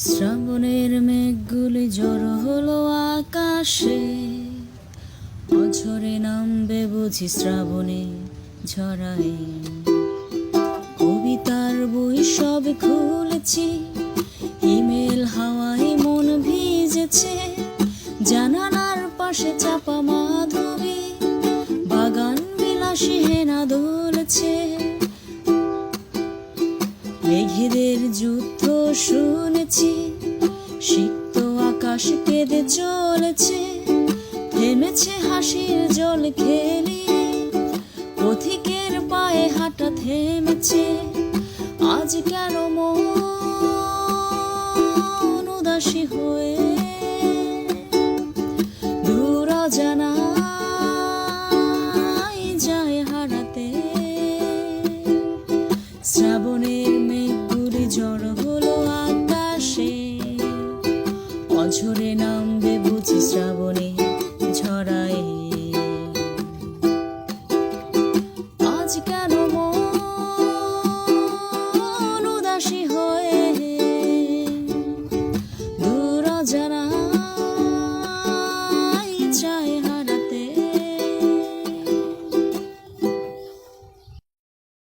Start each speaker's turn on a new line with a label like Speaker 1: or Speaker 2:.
Speaker 1: শ্রাবণের মেঘগুলি জড়ো হলো আকাশে, অঝরে নামবে বুঝি শ্রাবণে ঝরায়। কবিতার বই সব খুলেছি, ইমেল হাওয়ায় মন ভিজেছে। জানালার পাশে চাপা মাধবী, বাগান বিলাসী হেনা দোলছে। মেঘেদের যুদ্ধ শুনেছি, সিক্ত আকাশ কেঁদে চলেছে। থেমেছে হাসির জল খেলিয়ে, পথিকের পায়ে হাঁটা থেমেছে। আজ কেন মন উদাসী হয়ে দূর অজানায় যায় হারাতে। শ্রাবণের মেঘগুলি জড়ো হলো আকাশে, অঝরে